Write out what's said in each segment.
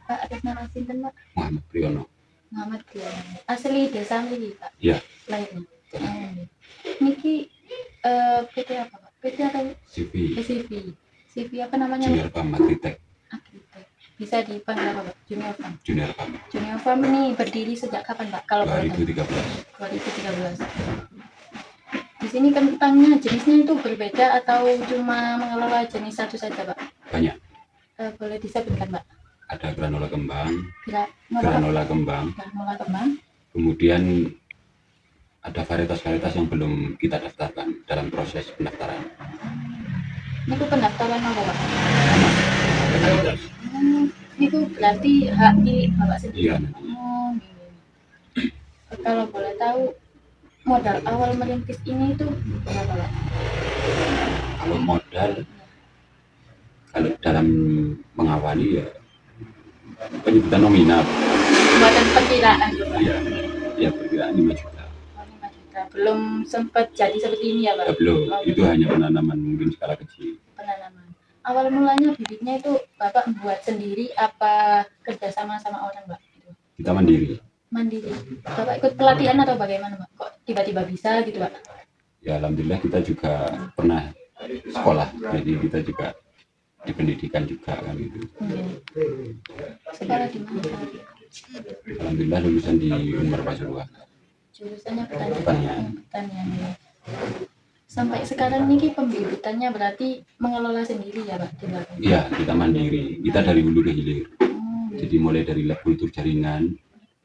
Pak atas nama sinten Pak? Muhammad Priyono. Muhammad Priyono. Asli desa mriki Pak? Iya. Lahirnya. Niki PT apa Pak? PT atau CV. CV. CV apa namanya? Junior Farm Agritech. Bisa dipanggil apa Pak? Junior Farm. Junior Farm. Junior Farm ini berdiri sejak kapan Pak? Kalau 2013. 2013. Di sini kentangnya jenisnya itu berbeda atau cuma mengelola jenis satu saja Pak? Banyak. Boleh disebutkan Pak? Ada granola kembang. Granola kembang. Kemudian ada varietas-varietas yang belum kita daftarkan dalam proses pendaftaran. Itu pendaftaran apa Pak? Itu berarti hak milik Bapak sendiri? Iya. Kalau boleh tahu modal awal merintis ini itu berapa Pak? Kalau modal, kalau dalam mengawali ya penyebutan nominal. Buatan perkiraan Iya, perkiraan 5 juta. 5 juta. Belum sempat jadi seperti ini ya Pak? Ya, belum, itu hanya penanaman mungkin skala kecil. Penanaman. Awal mulanya bibitnya itu Bapak buat sendiri apa kerjasama sama orang Pak? Kita mandiri. Bapak ikut pelatihan atau bagaimana Pak? Kok tiba-tiba bisa gitu Pak? Ya alhamdulillah kita juga pernah sekolah, jadi kita juga di pendidikan juga kan gitu. Sekolah di mana? Alhamdulillah lulusan di Unmar Pasuruan. Jurusannya pertanian. Ya. Sampai sekarang ini pembibitannya berarti mengelola sendiri ya Pak? Iya, kita mandiri. Kita dari hulu ke hilir. Jadi mulai dari lab kultur jaringan,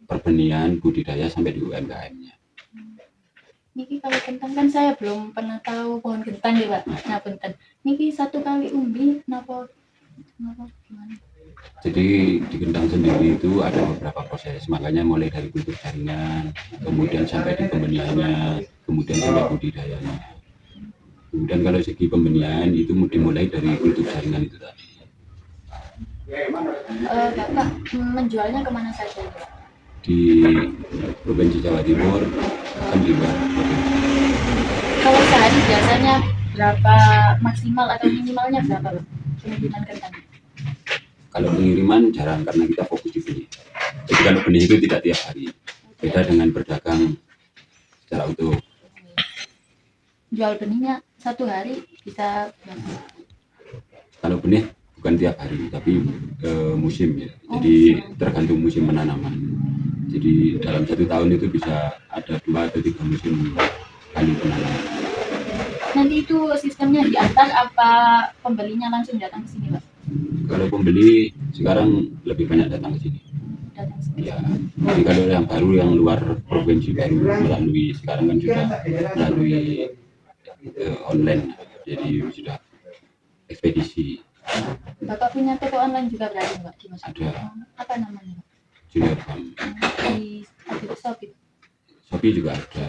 perbenihan, budidaya sampai di UMKM-nya. Niki kalau kentang kan saya belum pernah tahu pohon kentang ya Pak. Nah punten. Niki satu kali umbi napa gimana? Jadi di kentang sendiri itu ada beberapa proses, makanya mulai dari kultur jaringan, kemudian sampai di pembenihannya, kemudian sampai budidayanya. Kemudian kalau segi pembenihan itu dimulai dari kultur jaringan itu tadi. Bapak menjualnya kemana saja Pak? Di Provinsi Jawa Timur kan di luar. Kalau sehari biasanya berapa maksimal atau minimalnya berapa Pak? Pengiriman kentang? Kalau pengiriman jarang karena kita fokus di benih. Jadi kalau benih itu tidak tiap hari. Beda dengan berdagang secara utuh. Jual benihnya satu hari bisa berapa? Kalau benih bukan tiap hari, tapi musim ya. Jadi tergantung musim penanaman. Jadi dalam 1 tahun itu bisa ada 2 atau 3 musim kali penanaman. Nanti itu sistemnya diantar apa pembelinya langsung datang ke sini Pak? Kalau pembeli sekarang lebih banyak datang ke sini. Ya, jadi kalau yang baru yang luar provinsi baru melalui sekarang kan sudah melalui online, jadi sudah ekspedisi. Bapak punya toko online juga berarti Pak? Ada. Apa namanya Pak? Junior Farm. Di Shopee. Shopee juga ada.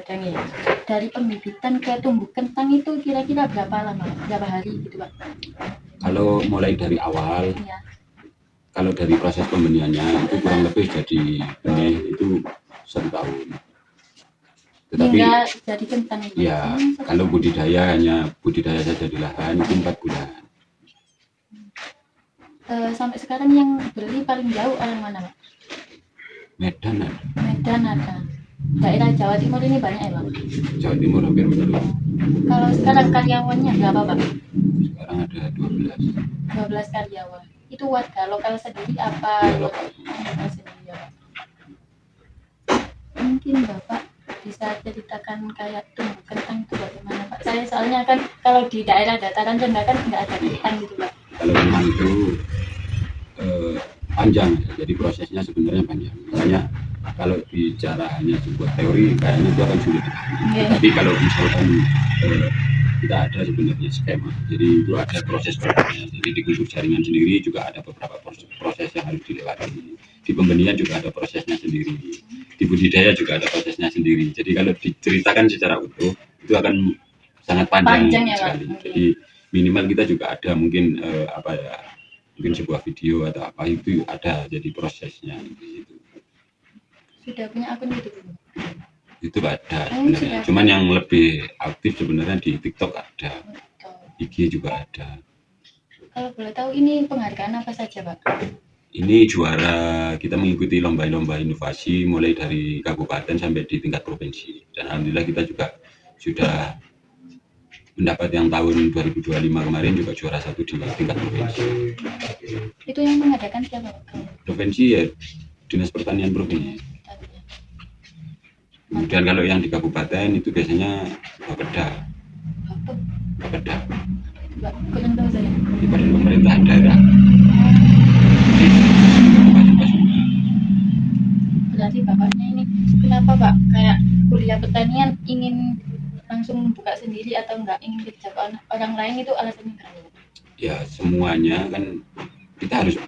Ya. Dari pembibitan ke tumbuh kentang itu kira-kira berapa lama? Berapa hari gitu Pak? Kalau mulai dari awal, ya. Kalau dari proses pembenihannya itu kurang lebih jadi benih itu 1 tahun. Tetapi jadi kentang itu. Ya, kalau budidaya saja di lahan itu 4 bulan. Sampai sekarang yang beli paling jauh orang mana Pak? Medan ada. Daerah Jawa Timur ini banyak ya Pak? Jawa Timur hampir menyeluruh. Kalau sekarang karyawannya berapa Pak? Sekarang ada 12 karyawan. Itu warga lokal sendiri apa? Ya, lokal sendiri ya Pak? Mungkin Bapak bisa ceritakan kayak tumbuh kentang itu bagaimana Pak? Saya soalnya kan kalau di daerah dataran rendah kan nggak ada kentang gitu Pak. Kalau memang itu panjang, jadi prosesnya sebenarnya panjang. Misalnya kalau bicara hanya sebuah teori kayaknya itu akan sulit. Tapi kalau misalkan kita ada sebenarnya skema, jadi itu ada proses-prosesnya. Jadi di kultur jaringan sendiri juga ada beberapa proses yang harus dilewati. Di pembenihan juga ada prosesnya sendiri. Di budidaya juga ada prosesnya sendiri. Jadi kalau diceritakan secara utuh itu akan sangat panjang ya, sekali. Jadi minimal kita juga ada mungkin mungkin sebuah video atau apa itu ada jadi prosesnya gitu. Sudah punya akun YouTube? Itu ada sebenarnya. Cuman yang lebih aktif sebenarnya di TikTok ada. IG juga ada. Kalau boleh tahu ini penghargaan apa saja Pak? Ini juara, kita mengikuti lomba-lomba inovasi mulai dari kabupaten sampai di tingkat provinsi. Dan alhamdulillah kita juga sudah mendapat yang tahun 2025 kemarin juga juara 1 di tingkat provinsi. Itu yang mengadakan siapa Pak? Provinsi ya Dinas Pertanian Provinsi. Kemudian kalau yang di kabupaten itu biasanya Bapeda. Apa? Bapeda. Mbak, kurang tahu saya. Di badan pemerintahan daerah. Berarti bapaknya ini kenapa Pak kayak kuliah pertanian ingin langsung buka sendiri atau enggak ingin kerja ke orang lain, itu alasannya kenapa? Ya semuanya kan kita harus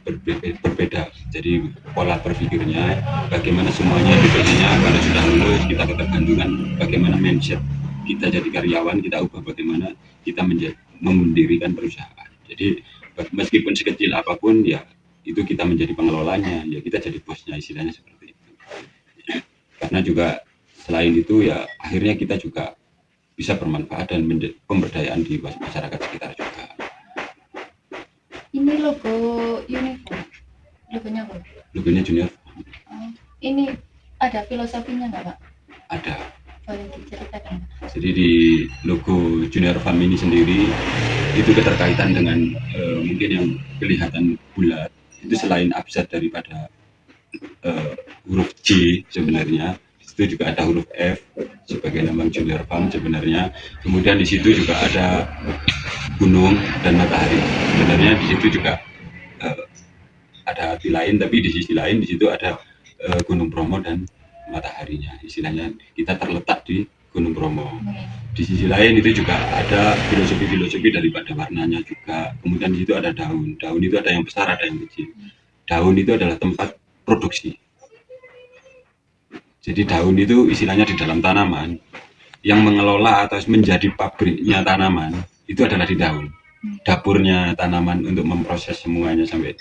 berbeda. Jadi pola berpikirnya, bagaimana semuanya bedanya. Kalau sudah lulus kita ketergantungan, bagaimana mindset kita jadi karyawan, kita ubah bagaimana kita mendirikan perusahaan. Jadi meskipun sekecil apapun ya itu kita menjadi pengelolanya, ya kita jadi bosnya, istilahnya seperti itu. Karena juga selain itu ya akhirnya kita juga bisa bermanfaat dan pemberdayaan di masyarakat sekitar juga. Ini logo uniform, logonya apa? Logonya Junior. Ini ada filosofinya nggak Pak? Ada. Boleh diceritakan Pak? Jadi di logo Junior Farm ini sendiri itu keterkaitan dengan mungkin yang kelihatan bulat itu selain abjad daripada huruf J sebenarnya, itu juga ada huruf F sebagai lambang Junior Farm sebenarnya. Kemudian di situ juga ada gunung dan matahari. Sebenarnya di situ juga ada arti lain, tapi di sisi lain di situ ada Gunung Bromo dan mataharinya. Istilahnya kita terletak di Gunung Bromo. Di sisi lain itu juga ada filosofi daripada warnanya juga. Kemudian di situ ada daun. Daun itu ada yang besar, ada yang kecil. Daun itu adalah tempat produksi. Jadi daun itu istilahnya di dalam tanaman yang mengelola atau menjadi pabriknya tanaman itu adalah di daun. Dapurnya tanaman untuk memproses semuanya sampai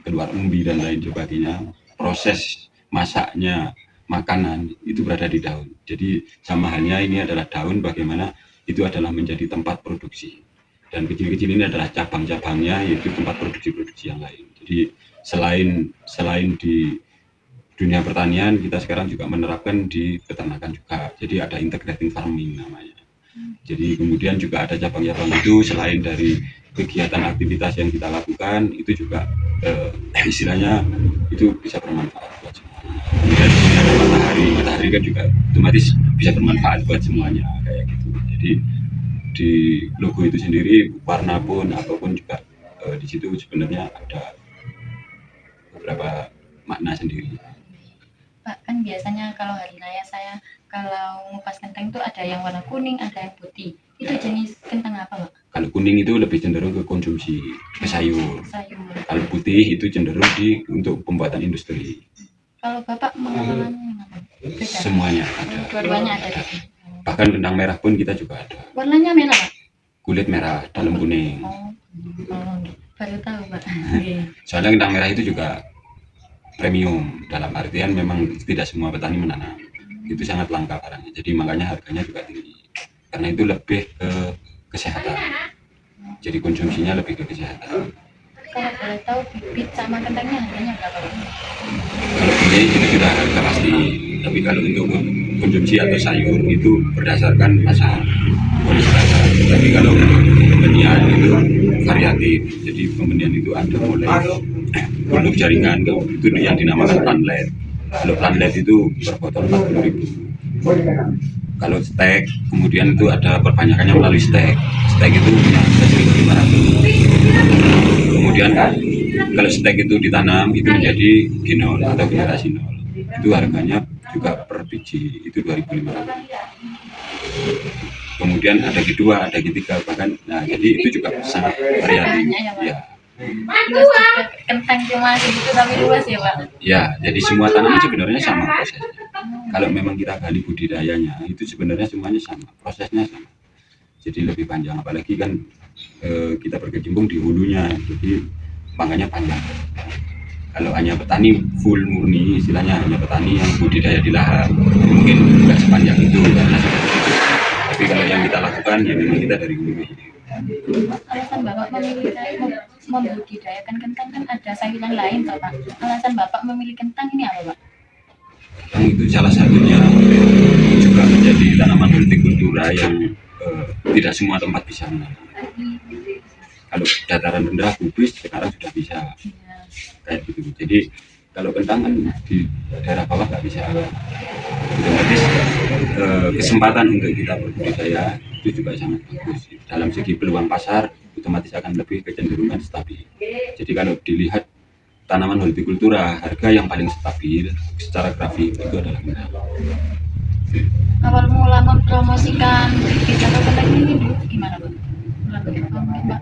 keluar umbi dan lain sebagainya, proses masaknya makanan itu berada di daun. Jadi sama halnya ini adalah daun, bagaimana itu adalah menjadi tempat produksi, dan kecil-kecil ini adalah cabang-cabangnya, yaitu tempat produksi-produksi yang lain. Jadi selain di dunia pertanian, kita sekarang juga menerapkan di peternakan juga. Jadi ada integrating farming namanya. Jadi kemudian juga ada cabang-cabang itu, selain dari kegiatan aktivitas yang kita lakukan itu juga istilahnya itu bisa bermanfaat buat semua. Kemudian ada matahari kan juga otomatis bisa bermanfaat buat semuanya kayak gitu. Jadi di logo itu sendiri warna pun apapun juga di situ sebenarnya ada beberapa makna sendiri. Pak, kan biasanya kalau hari raya saya kalau ngupas kentang itu ada yang warna kuning, ada yang putih. Itu jenis kentang apa Pak? Kalau kuning itu lebih cenderung ke konsumsi, ke sayur. Kalau putih itu cenderung untuk pembuatan industri. Kalau Bapak mengelolanya apa? Semuanya ada. Dua-duanya ada. Bahkan kentang merah pun kita juga ada. Warnanya merah Pak? Kulit merah, dalam kuning. Baru tahu Pak. Soalnya kentang merah itu juga premium, dalam artian memang tidak semua petani menanam. Itu sangat langka barangnya, jadi makanya harganya juga tinggi. Karena itu lebih ke kesehatan. Jadi konsumsinya lebih ke kesehatan. Kalau boleh tahu bibit sama kentangnya harganya berapa? Kalau ini kita harga pasti, tapi kalau untuk konsumsi atau sayur itu berdasarkan pasar, kondisi pasar. Tapi kalau pembenian itu variatif. Jadi pembenian itu ada mulai produk jaringan, itu yang dinamakan planlet. Kalau planlet itu per botol 40.000. Kalau stek, kemudian itu ada perbanyakannya melalui stek. Stek itu punya 1.500. Kemudian kalau stek itu ditanam itu menjadi genol atau generasi nol. Itu harganya juga per biji itu 2.500. Kemudian ada G2, ada G3 bahkan. Nah, jadi itu juga sangat variatif. Ya. Kentang cuma segitu tapi luas ya Pak? Ya, jadi semua tanaman sebenarnya sama prosesnya. Kalau memang kita gali budidayanya itu sebenarnya semuanya sama, prosesnya sama. Jadi lebih panjang, apalagi kan kita berkecimpung di hulunya, jadi makanya panjang. Kalau hanya petani full murni, istilahnya hanya petani yang budidaya di lahan, mungkin nggak sepanjang itu karena sudah begitu. Tapi kalau yang kita lakukan ya memang kita dari hulu. Alasan Bapak memilih membudidayakan kentang kan ada sayuran lain toh Pak. Alasan Bapak memilih kentang ini apa Pak? Kentang itu salah satunya juga menjadi tanaman hortikultura yang tidak semua tempat bisa menanam. Kalau dataran rendah kubis sekarang sudah bisa kayak gitu. Jadi kalau kentang kan di daerah bawah nggak bisa. Otomatis kesempatan untuk kita berbudidaya itu juga sangat bagus. Dalam segi peluang pasar otomatis akan lebih kecenderungan stabil. Jadi kalau dilihat tanaman hortikultura, harga yang paling stabil secara grafik itu adalah kentang. Awal mula mempromosikan wisata kentang ini dulu gimana Pak? Mungkin Pak.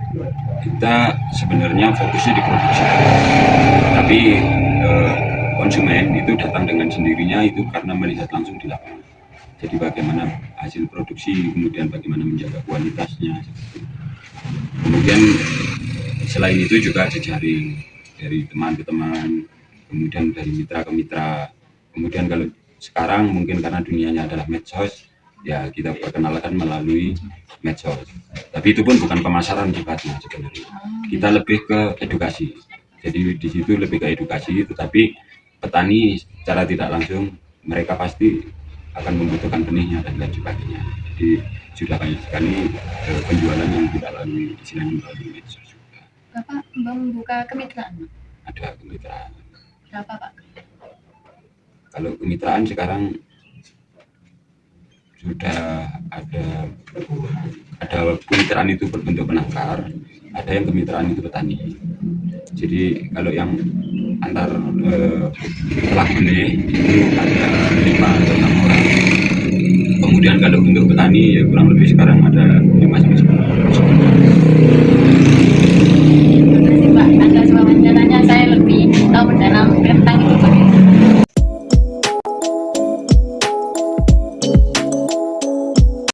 Kita sebenarnya fokusnya di produksi, tapi konsumen itu datang dengan sendirinya itu karena melihat langsung di lapangan. Jadi bagaimana hasil produksi, kemudian bagaimana menjaga kualitasnya. Kemudian selain itu juga jejaring dari teman ke teman, kemudian dari mitra ke mitra. Kemudian kalau sekarang mungkin karena dunianya adalah medsos, ya kita perkenalkan melalui medsos. Tapi itu pun bukan pemasaran sifatnya sebenarnya. Kita lebih ke edukasi. Jadi di situ lebih ke edukasi, tetapi petani secara tidak langsung mereka pasti akan membutuhkan benihnya dan lain sebagainya. Jadi sudah banyak sekali penjualan yang kita lalui istilahnya melalui medsos juga. Bapak membuka kemitraan Pak? Ada kemitraan. Berapa Pak? Kalau kemitraan sekarang sudah ada kemitraan itu berbentuk penangkar, ada yang kemitraan itu petani. Jadi kalau yang antar telak benih itu ada 5 atau 6 orang. Kemudian kalau untuk petani ya kurang lebih sekarang ada